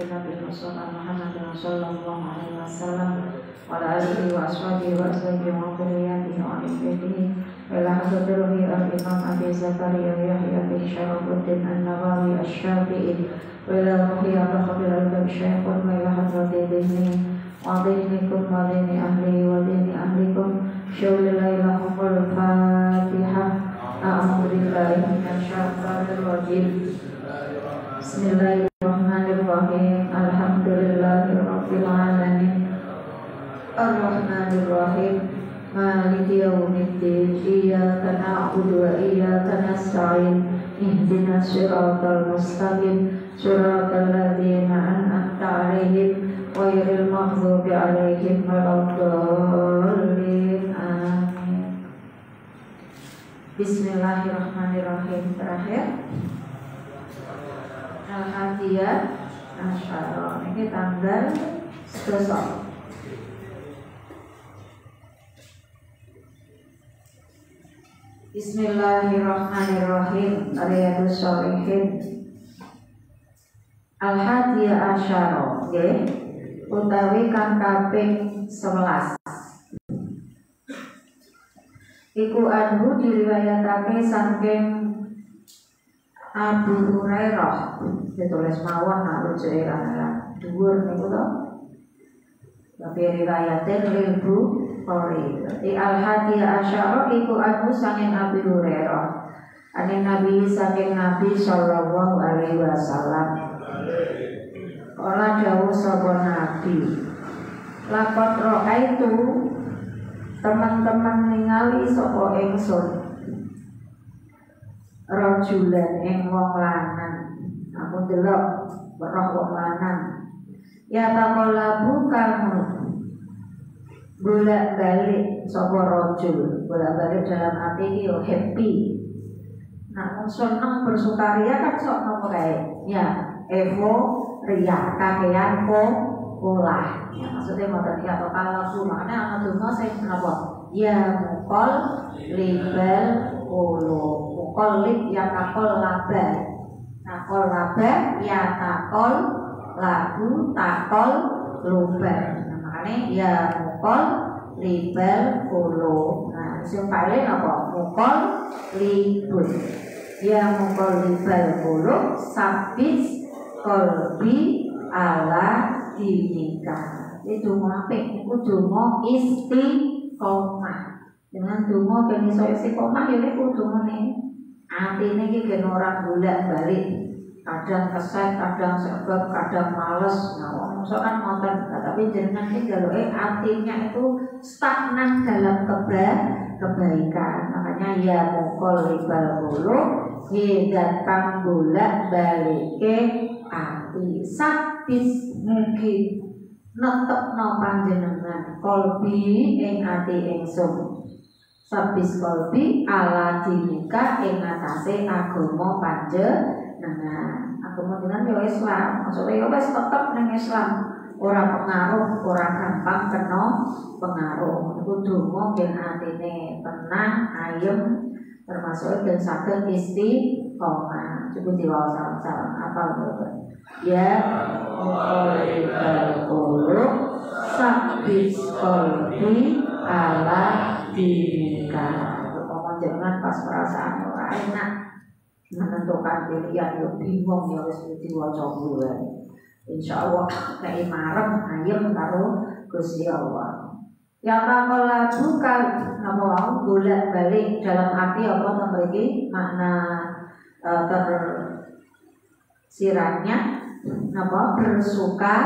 Nabi Muhammad sallallahu alaihi wasallam wa ala alihi wa ashabihi wa ashabihi wa qurriyatihi wa alihi wa ila hadratihi al-Imam Abi Zakaria Yahya bin Syarafuddin An-Nawawi Asy-Syafi'i wa ila ruhi al-Khadir al-Syekh wa ila hadratihi wa dinikum wa dini ahli wa dini ahlikum syaulillahi Fatihah. A'udzu billahi minasyaitonir rajim. Bismillahirrahmanirrahim. Alhamdulillahirabbil alamin. Arrahmanirrahim. Maliki yaumiddin. Iyyaka na'budu wa iyyaka nasta'in. Ihdinas siratal mustaqim. Siratal ladzina an'amta 'alaihim ghairil maghdubi 'alaihim waladdallin. Amin. Bismillahirrahmanirrahim. Terakhir Al-Hadiyah Asyara. Ini tanggal 11. Bismillahirrahmanirrahim. Riyadhus Shalihin. Al-Hadiyah Asyara, nggih, utawi kang kaping 11. Iku anhu diriwayatake saking Abu Hurairah, ditulis mawon nak rujuke kan dhuwur niku to. Tapi riwayatin lil Bukhari. Al-Hadiyah Asyara iku anhu saking Abu Hurairah. Ane Nabi saking Nabi sallallahu alaihi wasallam. Ora dawuh sapa Nabi. Lakot roa itu teman-teman ningali sapa ingsun. Rajulan ing wong lanang. Aku delok weruh wong lanang. Ya taqallabu kamu. Bolak-balik sapa rajul. Bolak-balik dalam hati yo happy. Nah, seneng bersukaria kan sok nopo kae. Ya, euforia kakean pola. Ya, maksudnya mboten ya taqallabu. Makane ana donga sing napa? Ya mukol libal ulu. Mukallib ya takol labah. Takol labah ya takol labu takol lubah. Nah, makanya ya mukol libal ulu. Nah, sing paling apa? Mukol libun. Ya mukol libal ulu sabis kolbi ala dinika. Itu apik niku donga istiqomah. Dengan donga ben iso istiqomah ya niku dongane atine iki ben ora bolak-balik. Kadang keset, kadang sebab, kadang males. Nah, wong kan ngoten, tapi jenengan iki jaluke artinya itu stagnan dalam kebaikan. Makanya ya mukol libal bulu datang bolak-balike ati sabis mugi netepno panjenengan kolbi ing ati ingsun. Sabis kolbi ala dinika ing atase agama panjenengan. Agama jenengan yo Islam, maksudnya yo wis tetep ning Islam. Ora pengaruh, ora gampang kena pengaruh. Iku donga ben atine tenang, ayem, termasuk ben saged istiqomah. Coba diwaos salam apa lho. Ya qalbal qulub sabis qalbi ala dinika. Ngomong jangan pas perasaan ora enak menentukan pilihan yo bingung ya wis diwaca kuwi. Insyaallah nek marem ayem karo Gusti Allah. Ya taqalla bukan napa wae bolak-balik dalam arti apa memiliki makna tersiratnya napa bersuka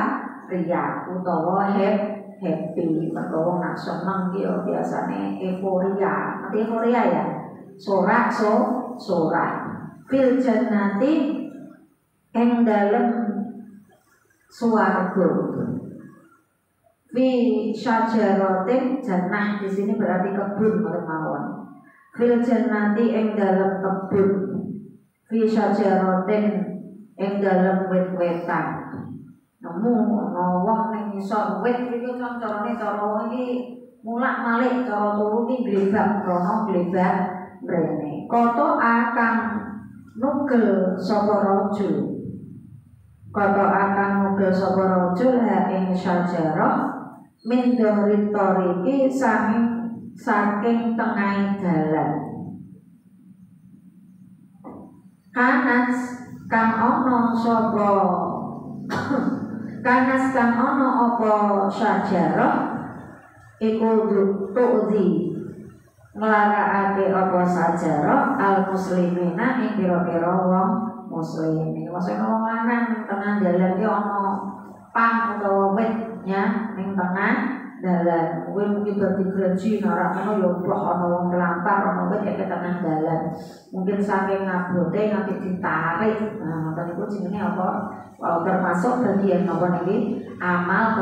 ria utawa happy. Mergo nak seneng ki biasane euforia. Ngerti euforia ya? Sorak fil jannati ing dalem swarga. Fi syajaratin jannah di sini berarti kebun mawon. Fil jannati ing dalem kebun. Fi syajaratin ing dalem wit-witan. Nemu ana wong ning ngisor wit iki carane cara iki mulak-malik cara turu iki glebak rono glebak mrene. Koto akan nugel sapa rajul. Koto akan nyekel sapa rajul ha ing syajarah min dhahri tariqi saking tengah dalan. Kanas kang ana sapa kanas kang ana apa syajarah iku tu'zi nglarakake apa sajarah al muslimina ing pira-pira wong muslim. Maksudnya wong lanang tengah dalan ki ana pang utawa wit nya ning tengah dalan. Kuwi mungkin dadi greji ora ngono ya blok ana wong kelantar ana wit nek tengah dalan. Mungkin saking ngabote nganti ditarik. Nah, ngoten niku jenenge apa? Termasuk bagian apa niki? Amal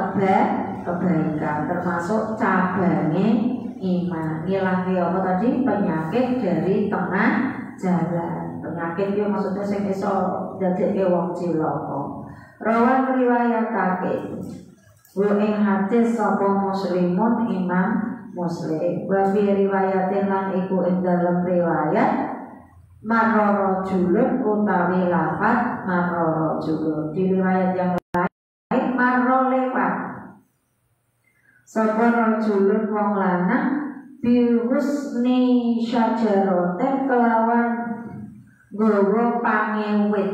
kebaikan, termasuk cabange iman. Ngilangke apa tadi? Penyakit dari tengah jalan. Penyakit itu maksudnya sing iso dadekke wong cilaka. Rawan riwayatake wa ing hadis sapa muslimun imam muslim. Wa fi riwayatin lan iku ing dalem riwayat maroro julun utawi lafat maroro julun. Di riwayat yang lain marro lewat sapa rajulun wong lanang biusni syajaroten kelawan nggawa pangewit.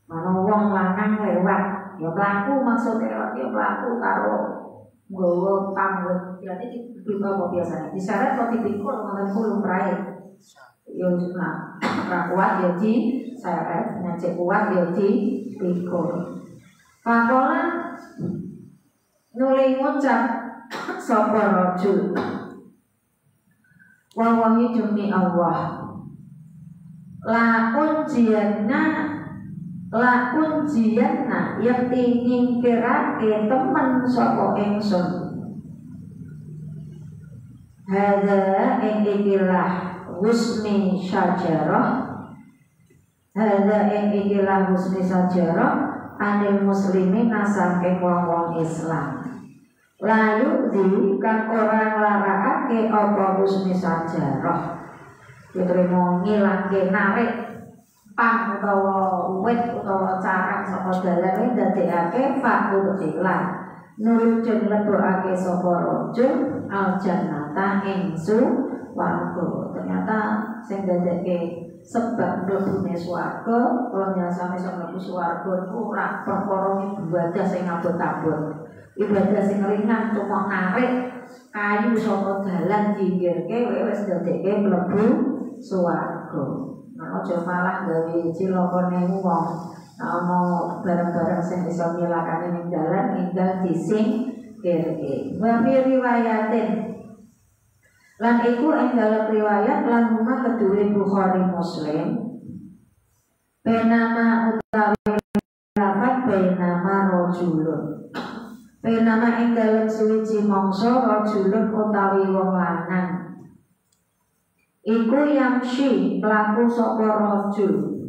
Ana wong lanang lewat ya pelaku maksudnya ya pelaku karo nggawa pangewit. Jadi di apa biasanya disyarat kok dipikul ngoten kulum prae. Ya cuma ra kuat ya di syarat nek kuat ya dipikul. Pakolan nuli ngucap sapa rajul wawahi demi Allah la unjianna yakti nyingkirake temen sapa ingsun hadza ing ikilah husni syajarah hadza ing ikilah husni syajarah anil muslimin saking wong-wong Islam. Layu di kang orang larakake apa husni sajarah. Diterima ngilangke narik pang utawa wit utawa carang saka dalane dadekake fakul ilang. Nurujun lebokake sapa rajul al jannata ing swarga. Ternyata sing dadekke sebab mlebune swarga, kalau nyasane sing mlebu swarga iku ora perkara ibadah sing abot-abot. Ibadah sing ringan cuma narik kayu saka dalan jinggirke wis dadekke mlebu swarga. Nah, aja malah gawe cilakane wong. Ana barang-barang sing bisa nyelakane ning dalan ninggal disingkirke. Wa riwayatin lan iku ing dalam riwayat lan huma kedue Bukhari Muslim penama utawi lafat penama rajulun penama ing dalam suwiji mangsa rajulun utawi wong lanang iku yamsi laku sapa rajul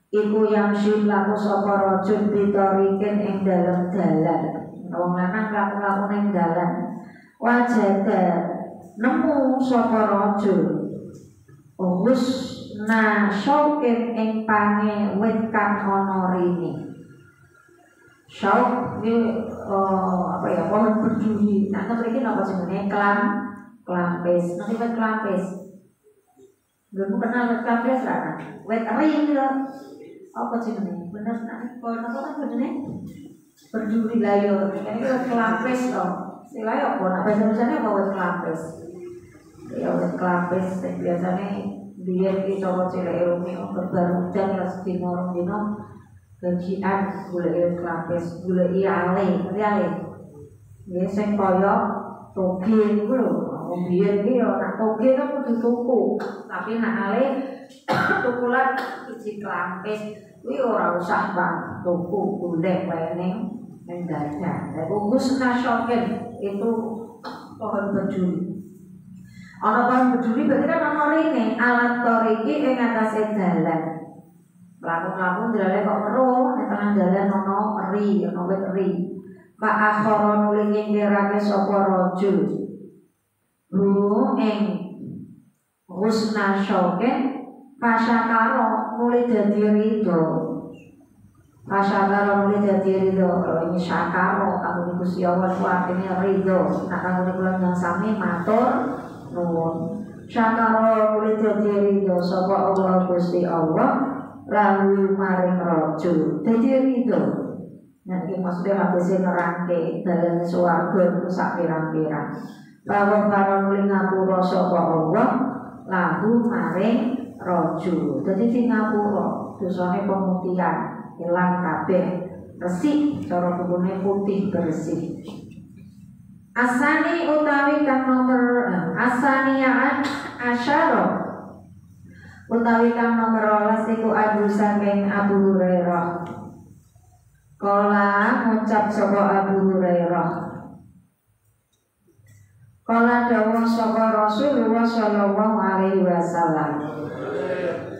iku yamsi laku sapa rajul bitariken ing dalam dalan wong lanang laku-laku ing dalan wajada nemu sapa rajul husna syauqin ing pange wit kang ana rene. Syauq iki apa ya pohon berduri. Nah mriki napa jenenge klampes. Nanti wit klampes. Belum kenal wit klampes ra? Wit ring apa jenenge? Bener nek pohon apa kan jenenge? Berduri lah yo. Ini wit klampes to. Sila apa nak bahasa-bahasane apa wit klampes? Ya wis kelapis biasanya biar kita coba cilik rumi berbaru dan ya sedino rong dino gajian golek kelapis golek ale ya sing kaya toge niku lho biyen iki ya nak toge kan kudu tuku tapi nak ale tukulan siji kelapis kuwi ora usah bang tuku golek wae ning dadah. Lha bungkus nasioken itu pohon berduri. Ana pohon berduri berarti kan ana rene alat toriki ing atase dalan. Mlaku-mlaku dalane kok weruh ning tengah dalan ana eri, ana wit eri. Fa akhara nuli ngirake sapa rajul. Bu ing husna syauqen pasyakara nuli dadi rido. Rasyakaro nuli dadi ridho. Kalau ini syakaro kamu Gusti Allah ku artinya ridho. Nah kamu kula yang sami matur nuwun. Syakaro nuli dadi ridho sapa Allah Gusti Allah lalu maring raja. Dadi ridho. Nah iki maksudnya habis nerangke dalan swarga ku sak pirang-pirang. Bahwa para nuli ngapura sapa Allah lalu maring raja. Dadi di ngapura dosane pemutihan hilang kabeh resik cara kubune putih bersih. Asani utawi kang nomor asaniya asyara utawi kang nomor 12 iku Abu saking Abu Hurairah. Kala ngucap sapa Abu Hurairah. Kala dawuh sapa Rasulullah sallallahu alaihi wasallam.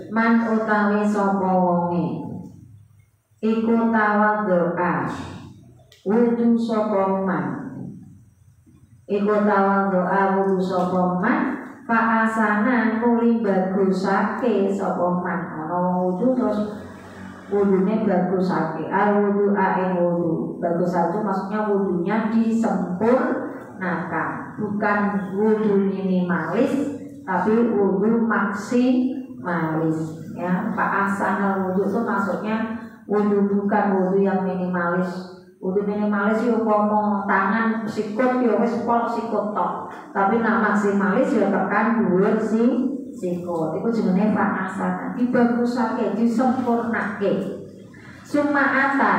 Man utawi sapa wonge iku tawadhu'a wudu sapa man iku tawadhu'a wudu sapa man fa asana nuli bagusake sapa man ana wudu terus wudune bagusake al wudu'a ing wudu bagusake maksudnya wudunya disempurnakan bukan wudu minimalis tapi wudu maksimalis ya fa asana wudu itu maksudnya wudu bukan wudu yang minimalis. Wudu minimalis yo umpama tangan sikut yo wis pol sikut tok. Tapi nak maksimalis yo tekan dhuwur sikut. Iku jenenge fa'asana. Dibagusake, disempurnake. Suma'ata.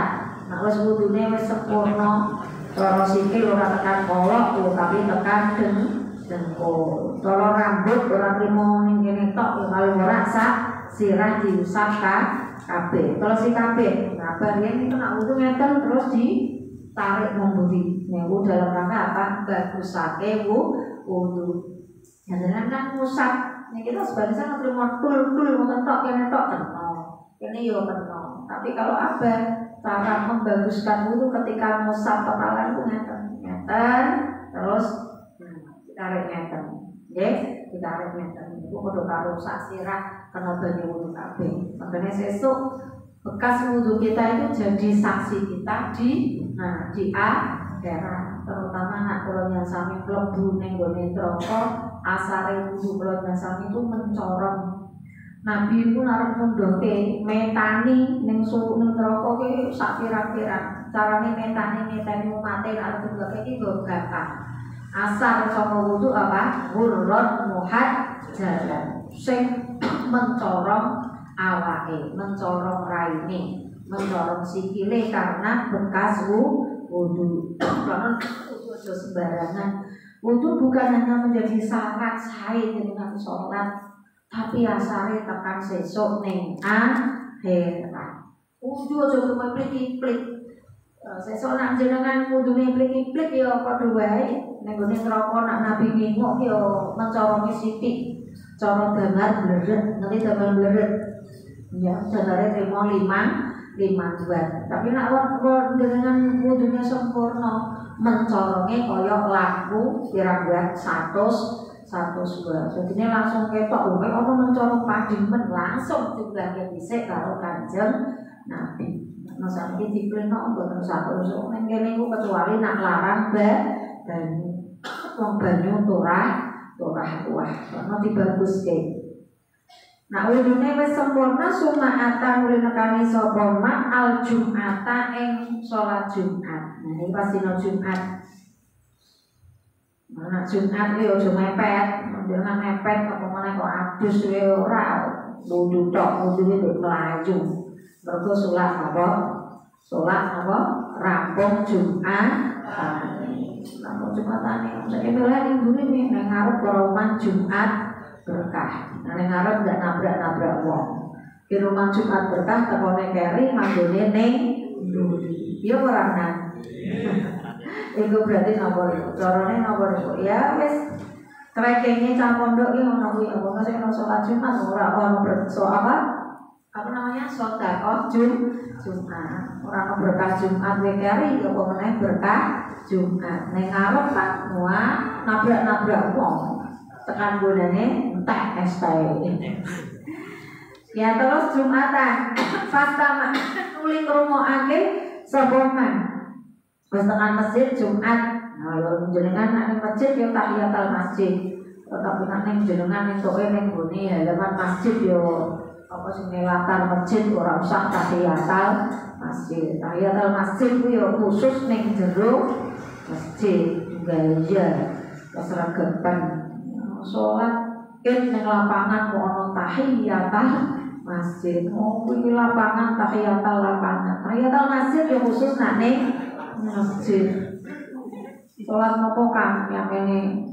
Nek wis wudune wis sempurna, cara sikil ora tekan kolok, tapi tekan dengkul. Cara rambut ora trimo ning kene tok, kalau ora sak sirah diusap kabeh. Kalau si kabeh, nah bagian itu nak wudu ngeten terus ditarik membudi. Nyewu dalam rangka apa? Bagusake wudu. Jangan kan musab. Nek kita sebaliknya ngerti tul ngoten tok kene tok kena. Kene yo kena. Tapi kalau apa? Cara membaguskan wudu ketika musab kepala itu ngeten terus ditarik ngeten. Nggih, ditarik ngeten. Iku padha karo sak sirah kena banyu wudu kabeh. Makanya sesuk bekas wudu kita itu jadi saksi kita di akhirat. Terutama nak kula nyasami mlebu ning gone neraka, asare wudu kula nyasami itu mencorong. Nabi itu arep nundhoke metani ning neraka ki sak pirang-pirang. Carane metani umate arep nundhoke iki nggo gampang. Asar saka wudu apa? Hurrun muhajjalan. Sing mencorong awake, mencorong raine, mencorong sikile karena bekas wudu. Karena wudu sembarangan. Wudu bukan hanya menjadi syarat sae dengan sholat, tapi asare tekan sesuk ning akhirat. Wudu aja cuma plik-plik. Sesuk nak jenengan wudune plik-plik ya padha wae. Ning gone neraka nak nabi nginguk ya mencorongi sithik. Cara gambar bleret, nanti gambar bleret. Ya, gambarnya terima 5 buat. Tapi nak dengan wudunya sempurna, mencorongnya koyok laku pirang buat 100 buat. Jadi ini langsung ketok, orang mencorong padimen langsung juga yang bisa karo Kanjeng Nabi. Masa ini dipleno untuk satu usuk. Mungkin itu kecuali nak larang banyu, banyu turah karena dibaguske. Nah wudune wis sempurna suma'atan mulih nekani sapa mak al jum'ata ing salat Jumat. Nah iki pas dina Jumat. Nah Jumat iki aja mepet, jangan mepet apa meneh kok adus wae ora wudu tok, wudune mbok mlayu. Mergo salat apa? Rampung Jumat. Namun Jumatane saya bilang ibu ini ngarep roman Jumat berkah. Ngarep nggak nabrak wong. Di rumah Jumat berkah tekone keri manggone ning nduri. Ya ora nang. Iku berarti napa iku? Carane napa iku? Ya wis trekkingnya cah pondok iki ngono kuwi apa sing ono salat Jumat ora ono berso apa namanya? Sedekah Jumat. Ora ono berkah Jumat wae keri apa meneh berkah Jumat. Ning ngarep tak nabrak wong. Tekan gonane entek STI. Ya terus Jumatan Fastama nuli ngrungokake sapa man wis tekan masjid Jumat. Nah, yo jenengan nang masjid yo tahiyatul masjid. Tapi nang jenengan entuke ning gone halaman masjid yo apa sing latar masjid ora usah tahiyatul masjid. Tahiyatul masjid ku yo khusus ning jero masjid gaya keseragepan salat ing lapangan ono tahiyatul masjid. Oh kuwi lapangan tahiyatul lapangan. Tahiyatul masjid yo khusus nang ning masjid. Salat nopo kan yang ini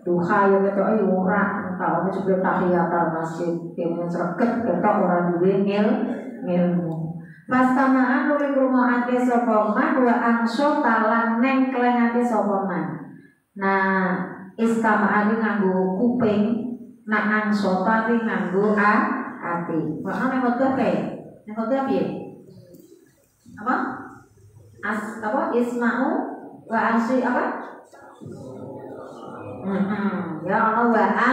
duha yo ketok yo ora tau disebut tahiyatul masjid kene sreget ketok ora duwe ngilmu. Pastamaan nuli ngrungokake sapa man wa angso talan neng klengake sapa man. Nah, istamaali nganggo kuping, nak angso tapi nganggo ati. Makane nek khotbah kae, nek khotbah piye? Apa? Apa isma'u wa ansi apa? Ya Allah wa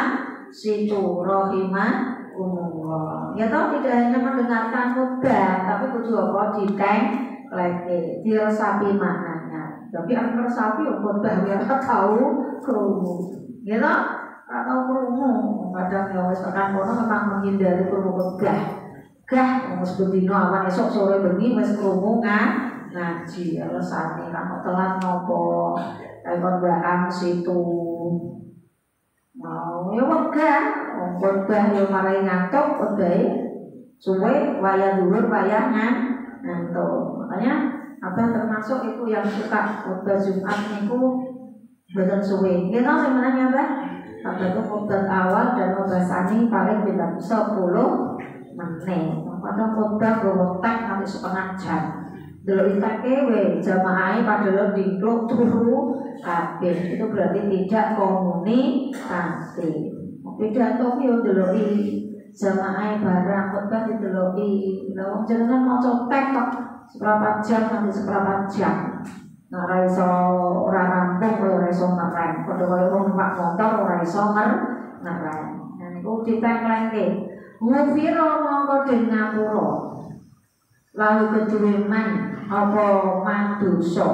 situ rahimah umullah. Ya toh tidak hanya mendengarkan khotbah, tapi kudu apa ditengkleke, diresapi maknanya. Tapi aku resapi khotbah ya tahu krungu. Ya toh, ora tahu krungu. Kadang ya wis tekan kono memang menghindari krungu khotbah. Gah wis bendino awan esuk sore bengi wis krungu ngaji. Alasane kan telat nopo? Kayak khotbah situ. Mau ya wegah, khotbah yo marai ngantuk khotbah suwe wayah dhuwur wayah ngantuk. Makanya abah termasuk itu yang suka khotbah Jumat niku boten suwe. Nggih to sebenarnya abah? Abah itu khotbah awal dan khotbah sani paling beda 10 menit. Padahal khotbah gowotak nanti setengah jam. Delok itake we jamaah padahal dikluk turu kabeh. Itu berarti tidak komunikasi. Pidato ki yo deloki jamaah barang khotbah dideloki. Lah wong jenengan maca tek kok seberapa jam nanti seberapa jam. Nah ora iso ora rampung ora iso ngerem. Padha kaya wong numpak motor ora iso ngerem. Nah niku ditengklengke. Ngufiro mongko den ngapura. Lalu keduweman apa madosa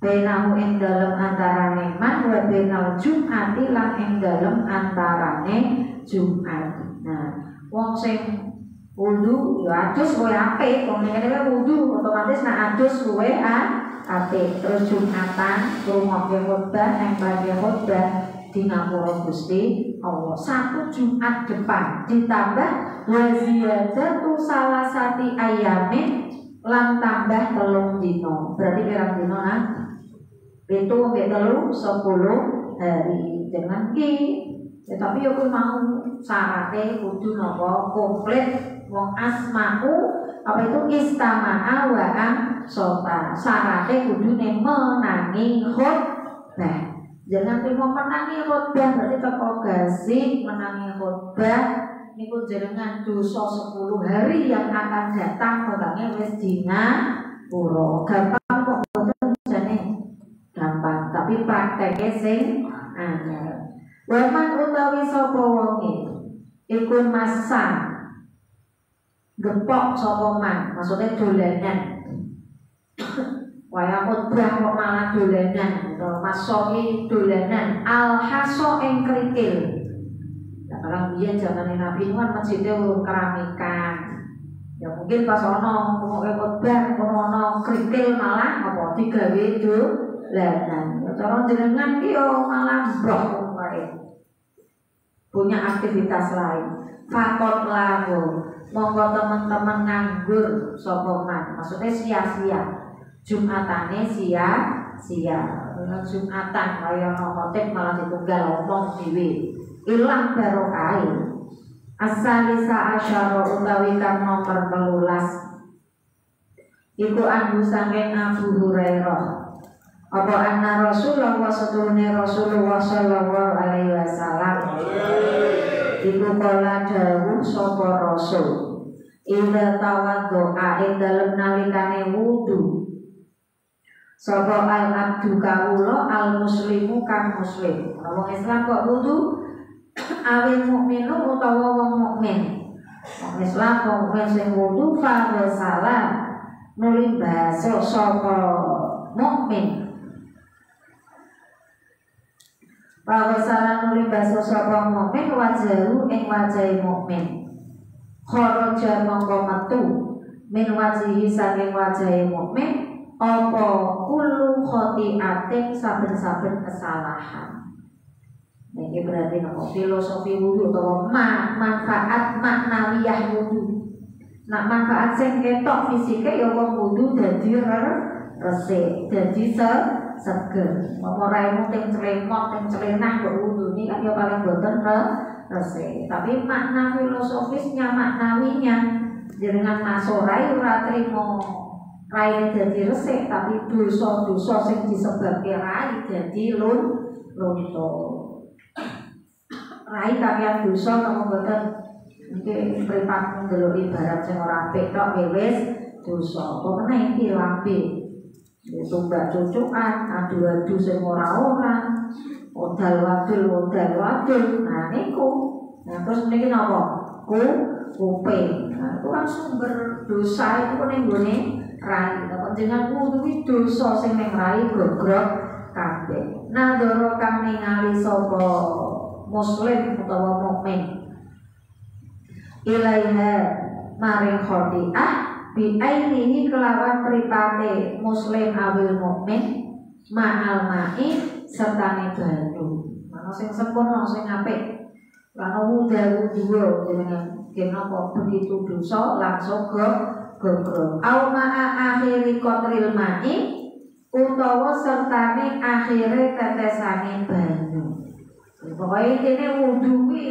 benahu ing dalem antarane man wa benal Jumati lan ing dalem antarane Jumat. Nah, wong sing wudu ya adus luwih apik, wong ngene wae wudu otomatis nek adus luwih apik. Terus Jumatan ngrungokke khotbah ing bagian khotbah di ngapura Gusti Allah. 1 Jumat depan ditambah wa ziyadatu salasati ayamin lan tambah 3 dino. Berarti pirang dino nah? 7 sampai 3 10 hari. Jangan ki. Ya, tapi yo kuwi mau syaraté kudu napa komplit wong asma'u apa itu istama'a wa sota. Syaraté kudu menangi khotbah. Jangan terima menangi khotbah berarti teko gasik menangi khotbah niku jenengan dosa 10 hari yang akan datang bakane wis dinapura. Gampang kok mboten jane gampang, tapi prakteke sing angel. Waman utawi sapa wonge iku masang gepok sapa man, maksudnya dolanan. Waya khotbah kok malah dolanan, masoki dolanan alhaso ing krikil. Kalau biyen zamane Nabi kan masjidnya keramikan. Ya mungkin pas ono ngomongke khotbah ono krikil malah apa digawe dolanan. Ya cara jenengan ki yo malah mbroh wae. Punya aktivitas lain. Fakot lahu. Monggo teman-teman nganggur sapa man. Maksudnya sia-sia. Jumatane sia-sia. Jumatan kaya ono khotib malah ditunggal omong dhewe. Ilang barokah. Asalisa asyara utawi kang nomor 13 iku anhu saking Abu Hurairah apa anna Rasulullah satune Rasulullah sallallahu alaihi wasallam iku kala dawuh sapa Rasul idza tawaddoa ing dalem nalikane wudu sapa al abdu kawula al muslimu kang muslim. Wong Islam kok wudu awil mukminu utawa wong mukmin. Wong Islam wong mukmin sing wudu fa salam nuli baso sapa mukmin. Pawasalan nuli baso sapa mukmin wajahu ing wajahe mukmin. Kharaja mongko metu min wajihi saking wajahe mukmin apa kullu khotiatin saben-saben kesalahan. Ini berarti nopo filosofi wudu atau manfaat maknawiyah wudu. Nah manfaat sing ketok fisike ya wong wudu dadi resik, dadi seger. Mau raimu ting celemot, ting celenah kok wudu ini kan ya paling boten resik. Tapi makna filosofisnya, maknawinya jenengan masorai ora trimo rai dadi resik, tapi dosa-dosa sing disebabke rai dadi luntur. Rai kalian dosa napa boten nggih pripat ndelok ibarat sing ora apik tok wis dosa. Apa meneh iki lambe. Tumbak cucukan, adu-adu sing ora-ora, odal-wadul. Nah niku. Nah terus niki napa? Kuping. Nah itu kan sumber dosa itu ning nggone rai. Nek jenengan kuwi dosa sing ning rai grogrog kabeh. Nadoro kang ningali sapa muslim utawa mukmin ilaiha maring khotiah bi ainihi kelawan pripate muslim awil mukmin ma'al ma'i sertane banyu. Ana sing sempurna sing apik. Lan wudu jenengan kenapa begitu dosa langsung gogro. Au ma'a akhiri qatril ma'i utawa sertane akhire tetesane banyu. Pokoknya ini wudu ini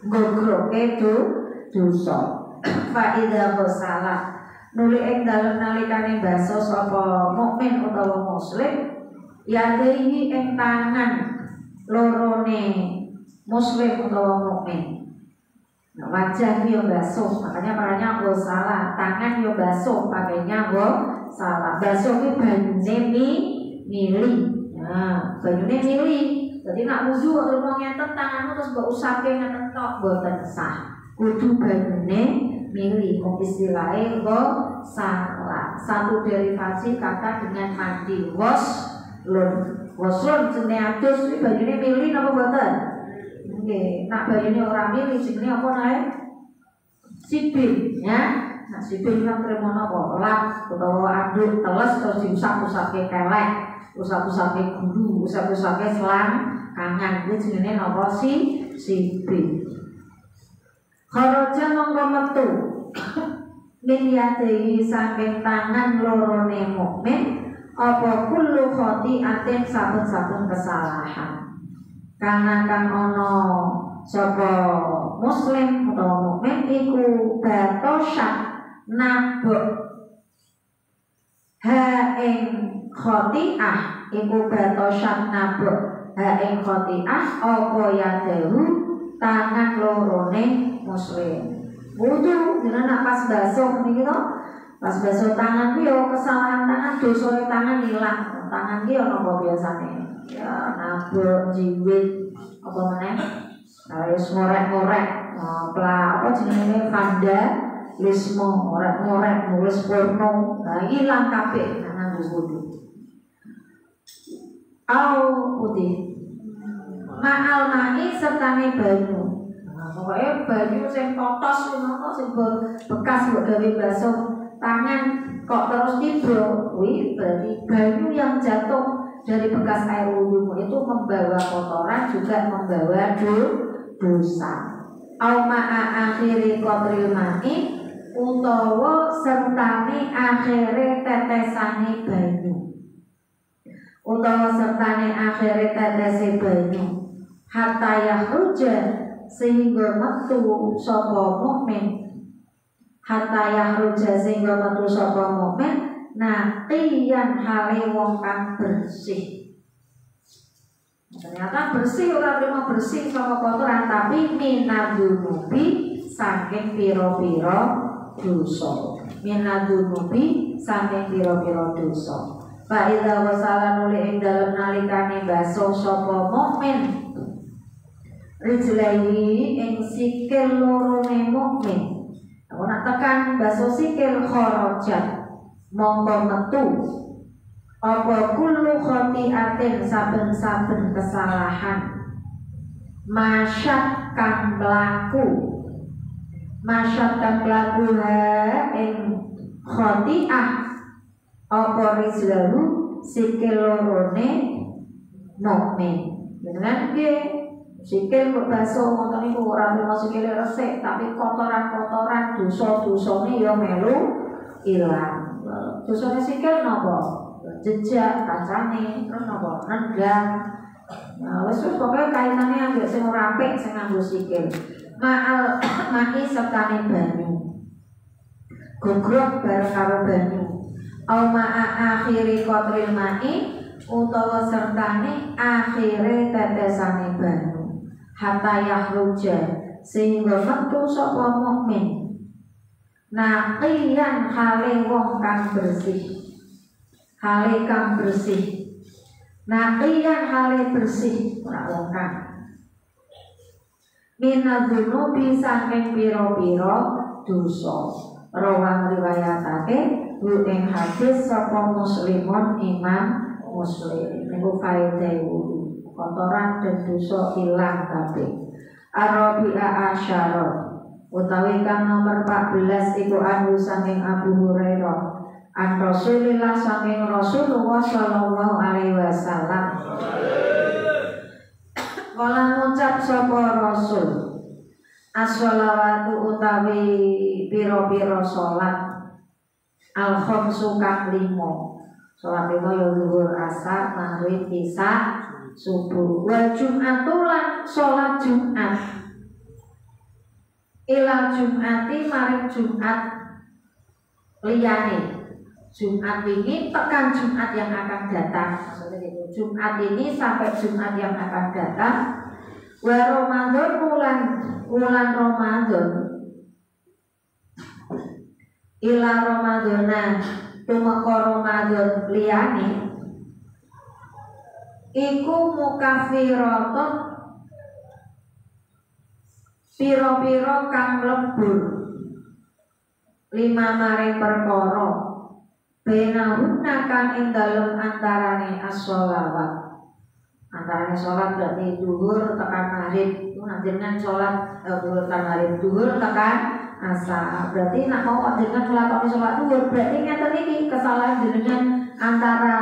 gogroke dosa. Faida gosala nuli ing dalem nalikane baso sapa mukmin utawa muslim yadehi ing tangan lorone muslim utawa mukmin. Nah, wajah yo baso, makanya makanya gosala, tangan yo baso, pakainya gosala. Baso ki banyune mili. Nah, banyune mili. Jadi nak wudu kalau mau ngeten tanganmu terus mbok usapke ngeten tok boten sah. Kudu banyune mili, istilahnya salah. Satu derivasi kata dengan mandi waslun jenenge adus iki banyune mili napa boten? Nggih, nak banyune ora mili jenenge apa nae? Sipin ya. Nah sipin kan trimo napa? Lap utawa aduk teles terus diusap-usapke kelek, usap-usapke gulu, usap-usapke selang kangen kuwi jenenge napa sipin. Kharaja mongko metu min yadihi saking tangan lorone mukmin apa kullu khotiatin saben-saben kesalahan. Karena kang ana sapa muslim utawa mukmin iku batosat nabuk ha ing khotiah iku batosat nabuk ha ing khotiah apa yadehu tangan lorone muslim. Wudu jenengan pas basuh niki to. Pas basuh tangan ki yo kesalahan tangan, dosane tangan ilang. Tangan ki ono apa biasane? Ya nabuk jiwit apa meneh? Wis ngorek-ngorek, apa jenenge vandalisme, ngorek-ngorek nulis porno. Nah ilang kabeh nang wudu. Au putih. Ma'al ma'i sertane banyu. Pokoknya banyu sing totos ngono sing bekas mbok gawe basuh tangan kok terus tiba, kuwi berarti banyu yang jatuh dari bekas air wudu itu membawa kotoran juga membawa dosa. Au ma'a akhiri qatril ma'i utawa sertane akhire tetesane banyu. Utawa sertane akhire tetese banyu. Hatta yahruja sehingga metu sapa mukmin. Hatta yahruja sehingga metu sapa mukmin naqiyan hale wong kang bersih. Ternyata bersih ora cuma bersih saka kotoran tapi minadunubi saking pira-pira dosa. Minadunubi saking pira-pira dosa. Fa idza wasala nuli ing dalem nalikane basuh sapa mukmin rijlaihi ing sikil lorone mukmin. Nak tekan basuh sikil kharajat mongko metu apa kullu khotiatin saben-saben kesalahan masyad kang mlaku ing khotiah apa rizlahu sikil lorone mukmin. Dengan nggih sikil kok baso ngoten niku ora trimo sikile resik, tapi kotoran-kotoran dosa-dosane ya melu ilang. Dosane sikil napa? Jejak kancane, terus napa? Nendang. Nah, wis pokoke kaitane ambek sing ora apik sing nganggo sikil. Ma'al ma'i sertane banyu. Gogrok bareng karo banyu. Au ma'a akhiri qatril ma'i utawa sertane akhire tetesane banyu. Hatta yakhruja sehingga metu sapa mukmin. Naqiyan hale wong kang bersih. Hale kang bersih. Naqiyan hale bersih ora wong kang. Minadzunubi saking pira-pira dosa. Rawang riwayatake hu ing hadis sapa muslimun Imam Muslim. Niku faedah wudu. Kotoran dan dosa ilang kabeh. Arabi'a asyara utawi kang nomor 14 iku anu saking Abu Hurairah an Rasulillah saking Rasulullah sallallahu alaihi wasallam. Kala ngucap sapa Rasul as-shalawatu utawi pira-pira salat al-khamsu kang 5. Salat 5 ya zuhur, asar, maghrib, isya, subuh. Wal jum'atulan salat Jumat. Ilal Jum'ati maring Jumat liyane. Jumat ini tekan Jumat yang akan datang. Maksudnya itu Jumat ini sampai Jumat yang akan datang. Wa Ramadan bulan Ramadan. Ila Ramadana tumeka Ramadan liyane iku mukaffiratun pira-pira kang lebur 5 maring perkara benahunna kang ing dalem antarane as-sholawat. Antarane sholat berarti duhur tekan maghrib. Jenengan sholat duhur tekan maghrib, duhur tekan asar. Berarti nak mau jenengan nglakoni sholat duhur, berarti ngeten iki kesalahan jenengan antara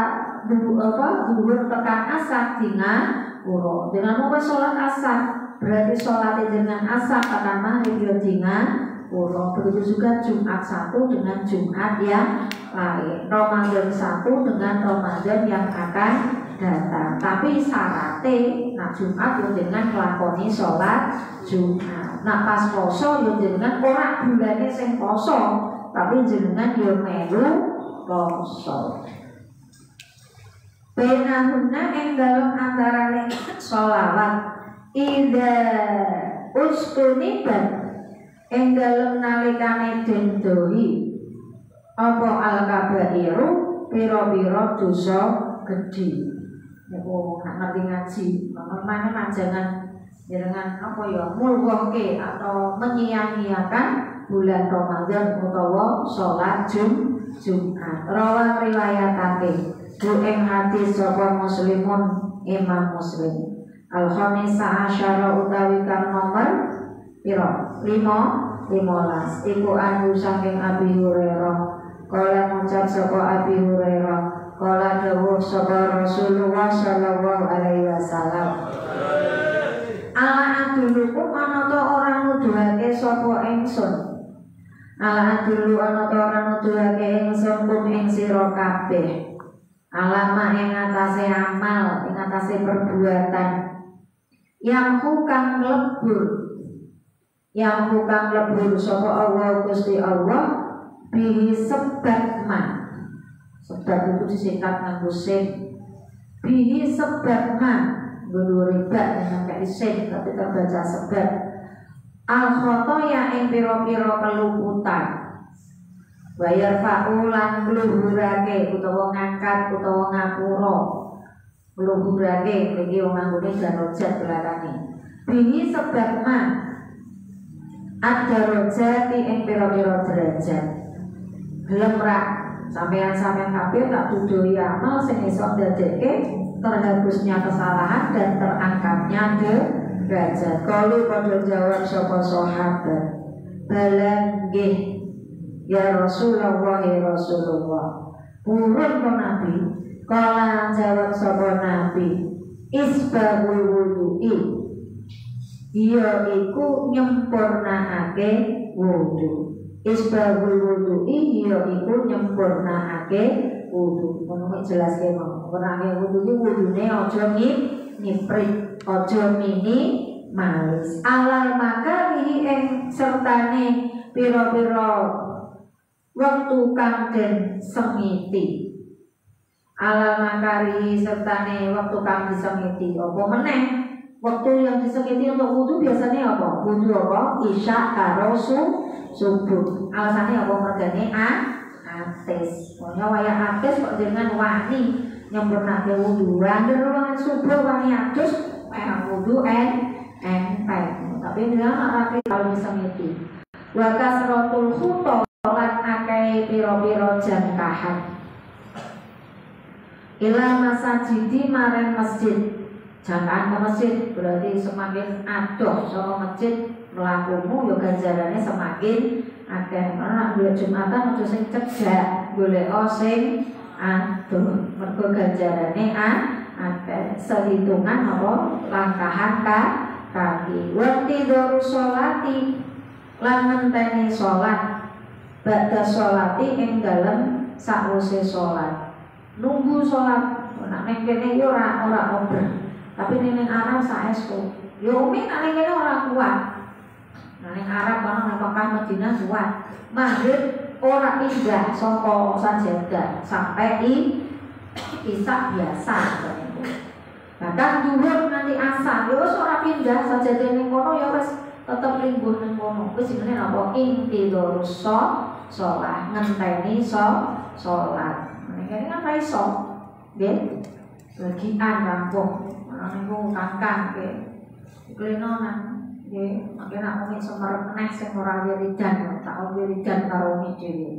duhur tekan asar dengan uro. Dengan mau sholat asar, berarti sholat jenengan asar tekan maghrib ya dengan uro. Begitu juga Jumat 1 dengan Jumat yang lain, Ramadan 1 dengan Ramadan yang akan datang. Tapi syaratnya nak Jumat yo jenengan nglakoni sholat Jumat. Nak pas poso yo jenengan ora bulane sing poso, tapi jenengan yo melu poso. Benahuna ing dalem antarane sholawat ida ustunibat ing dalem nalikane den doi apa al-kabairu pira-pira dosa gedhe. Niku nak ngerti ngaji, mana jangan apa ya mulwohke atau menyia-nyiakan bulan Ramadan utawa sholat Jumat. Rawa riwayatake ku ing hadis sapa muslimun Imam Muslim. Al-khamisah asyara utawi kang nomor pira? 15 iku anu saking Abi Hurairah. Kala ngucap sapa Abi Hurairah kala dawuh sapa Rasulullah sallallahu alaihi wasallam. Ala adulukum ana ta ora nuduhake sapa ingsun. Ala adulu ana ta ora nuduhake ingsun kum ing sira kabeh. Alama ing atase amal, ing atase perbuatan. Yang kang lebur. Yang kang lebur sapa Allah Gusti Allah bihi sebab man. Sebab itu disingkat nganggo sin. Bihi sebab man nggo riba dengan kayak sin tapi terbaca sebab. Al khotoya ing pira-pira keluputan. Bayar faulan ngluhurake utawa ngangkat utawa ngapura. Ngluhurake iki wong nganggone darajat belakane. Bihi sebab man ad-darajati ing pira-pira derajat. Gelem ra sampean kabeh tak tuduhi amal sing iso ndadekke terhapusnya kesalahan dan terangkatnya derajat. Kalau pada jawab sapa sahabat, bala nggih ya Rasulullah ya Rasulullah. Purun to Nabi, kala jawab sapa Nabi, isbahul wudu'i, iya iku nyempurnakake wudu. Isbahul wudu'i iya iku nyempurnakake wudu. Ngono jelas ke mau. Nyempurnakake wudu iki wudune aja nyiprit, aja mini malis. Alal makarihi ing sertane pira-pira waktu kang den sengiti. Alal makarihi sertane waktu kang disengiti. Apa meneh? Waktu yang disengiti untuk wudu biasanya apa? Wudu apa? Isya karo subuh. Alasannya apa? Mergane atis. Pokoknya wayah atis kok dengan wani nyempurnake wudu. Angger ruangan subuh wani atus, wudu enteng. Tapi dia arep kalau disengiti. Wa kasratul khuta lan akeh pira-pira jangkahan. Ila masajidi marang masjid. Jangkaan ke masjid berarti semakin adoh sama masjid melakumu ya ganjarannya semakin akeh. Karena bulan Jumatan aja sing cegak golek sing adoh mergo ganjarane akeh. Sehitungan apa langkahan kaki. Waktu doru sholati lan ngenteni sholat ba'da sholati ing dalem sakwise sholat. Nunggu sholat nek ning kene yo ora ober. Tapi ning Arab saestu. Yo umi nek kene ora kuat. Ning Arab kono nang Mekah Madinah kuat. Maghrib ora pindah saka sajadah sampai isak biasa. Bahkan duhur nanti asar yo wis ora pindah sajadah ning kono ya wis tetep lingguh ning kono. Wis jenenge apa? Intidorus sholat, ngenteni sholat. Ning kene kan ra iso. Nggih. Bagian rampung. Niku kangkang nggih. Klenonan nggih, mangke nak mung semerep meneh sing ora wiridan, tak wiridan karo umi dhewe.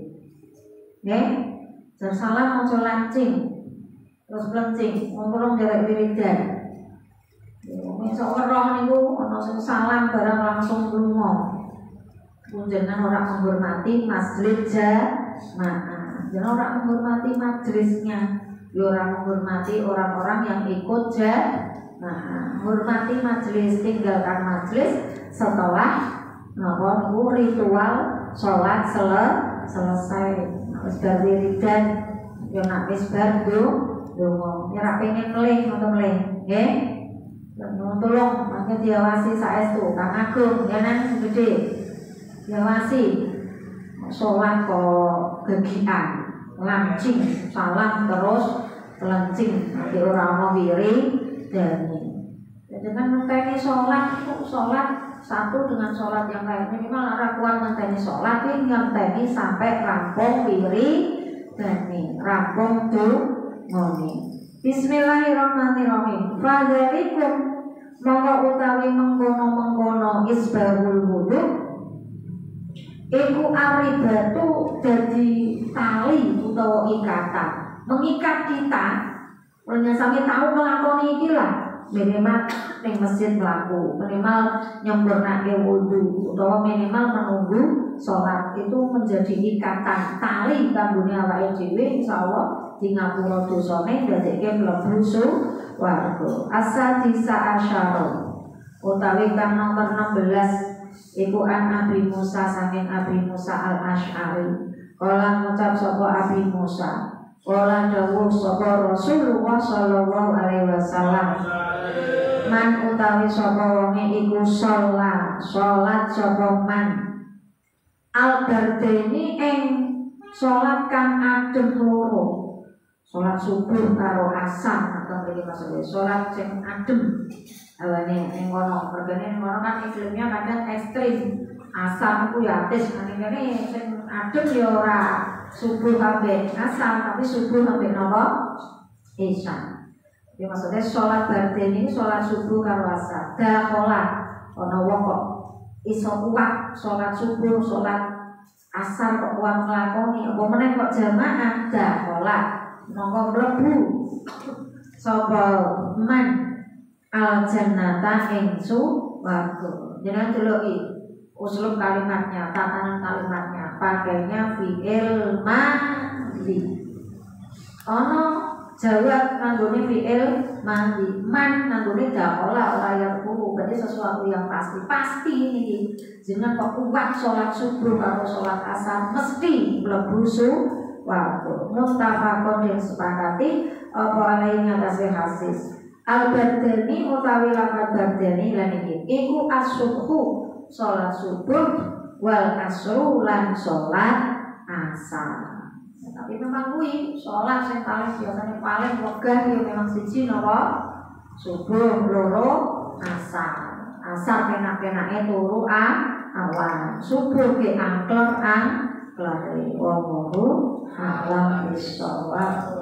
Nggih. Jar salam aja lancing. Terus blencing, ngomong derek wiridan. Umi sok weruh niku ana sing salam barang langsung lunga. Punjenengan ora menghormati majelis jamaah. Jangan ora menghormati majelisnya. Orang menghormati orang-orang yang ikut menghormati majelis, tinggalkan majelis setelah ritual sholat selesai. Wis bar wiridan yo nak wis bar donga ora pengen melih ngono melih nggih. Tolong mangke diawasi saestu Kang Agung ya nang gede. Diawasi sholat kok gegian lancing salam terus lancing nanti orang mau wiri dan dengan ngenteni sholat satu dengan sholat yang lain minimal arah kuat ngenteni sholat ini ngenteni sampai rampung wiri dan rampung ngoni. Bismillahirrahmanirrahim. Fadzalikum mongko utawi mengkono isbahul wudu iku aribatu jadi tali utawa ikatan mengikat kita. Pernah sampai tahu ngelakoni iki lah minimal ning masjid mlaku, minimal nyempurnake wudu utawa minimal menunggu sholat itu menjadi ikatan tali kanggone awake dhewe insyaallah di ngapura dosane ndadekke mlebu swarga. As-sadisa asyara utawi kang nomor 16 iku an Abi Musa saking Abi Musa al-Asy'ari. Kala ngucap sapa Abi Musa, kala dawuh sapa Rasulullah sallallahu alaihi wasallam, man utawi sapa wonge iku salat sapa man al-bardeni ing salat kang adem loro, salat subuh karo asar atau iki maksudnya salat sing adem. Awane ning kono, pergane ning kono kan iklimnya kadang ekstrim. Asar ku ya atis, ning kene sing adem ya ora subuh sampai asar, tapi subuh sampai napa? Isya. Ya maksudnya sholat batin ini sholat subuh karo asar. Dakhola ana wong kok iso kuat sholat subuh, sholat asar kok kuat nglakoni apa meneh kok jamaah dakhala mongko mlebu sapa man al jannata ing swarga. Jangan deloki uslub kalimatnya, tatanan kalimatnya, pakainya fi'il madhi. Ono jawab nanggone fi'il madhi, man nanggone dakhala ora yakuru, berarti sesuatu yang pasti ini. Jenengan kok kuat sholat subuh karo sholat asar mesti mlebu swarga. Muttafaqun yang sepakati apa alainya tasih hasis. Al-Bardani utawi lafaz Bardani lan iki iku as-subhu sholat subuh wal asru lan sholat asar. Tapi memang kuwi sholat sing paling biasanya paling wegah ya memang siji napa subuh loro asar. Asar penak-penake turu awan, subuh ke angklor angklore. Wallahu a'lam bishawab.